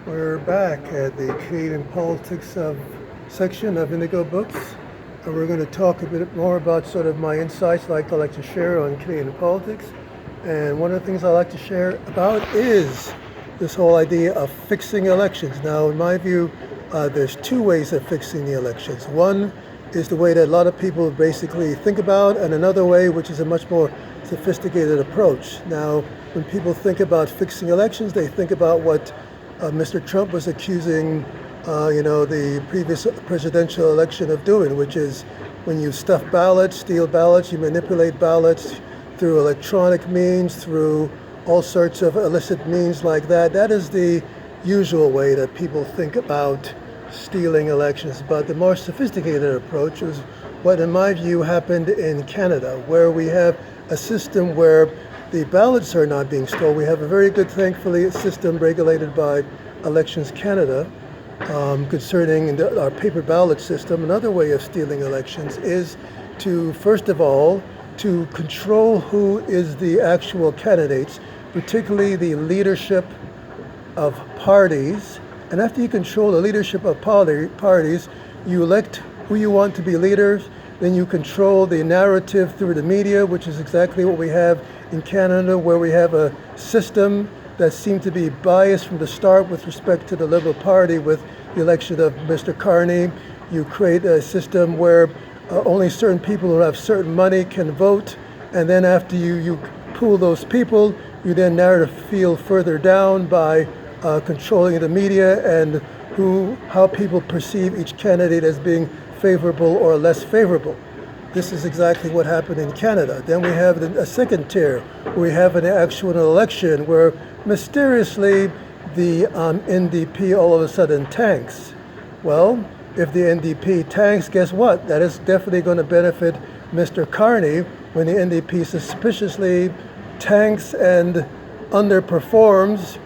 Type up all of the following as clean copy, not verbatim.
We're back at the Canadian Politics of section of Indigo Books. And we're going to talk a bit more about sort of my insights I like to share on Canadian politics. And one of the things I like to share about is this whole idea of fixing elections. Now, in my view, there's two ways of fixing the elections. One is the way that a lot of people basically think about, and another way, which is a much more sophisticated approach. Now, when people think about fixing elections, they think about what Mr. Trump was accusing, the previous presidential election of doing, which is when you stuff ballots, steal ballots, you manipulate ballots through electronic means, through all sorts of illicit means like that. That is the usual way that people think about stealing elections. But the more sophisticated approach is what, in my view, happened in Canada, where we have a system where the ballots are not being stolen. We have a very good, thankfully, system regulated by Elections Canada concerning our paper ballot system. Another way of stealing elections is to, first of all, to control who is the actual candidates, particularly the leadership of parties. And after you control the leadership of parties, you elect who you want to be leaders. Then you control the narrative through the media, which is exactly what we have in Canada, where we have a system that seemed to be biased from the start with respect to the Liberal Party with the election of Mr. Carney. You create a system where only certain people who have certain money can vote, and then after you pool those people, you then narrow the field further down by controlling the media and how people perceive each candidate as being favorable or less favorable. This is exactly what happened in Canada. Then we have a second tier. We have an actual election where mysteriously the NDP all of a sudden tanks. Well, if the NDP tanks, guess what? That is definitely going to benefit Mr. Carney when the NDP suspiciously tanks and underperforms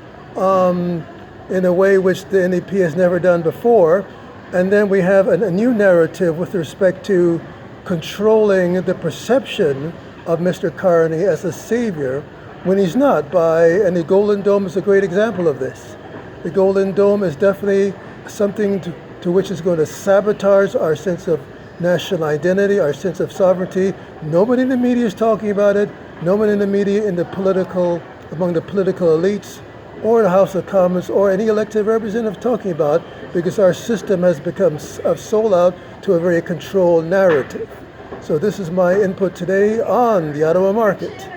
in a way which the NDP has never done before. And then we have a new narrative with respect to controlling the perception of Mr. Carney as a savior when he's not. And the Golden Dome is a great example of this. The Golden Dome is definitely something to which is going to sabotage our sense of national identity, our sense of sovereignty. Nobody in the media is talking about it. Nobody in the media among the political elites or the House of Commons or any elected representative talking about, because our system has become sold out to a very controlled narrative. So this is my input today on the Ottawa market.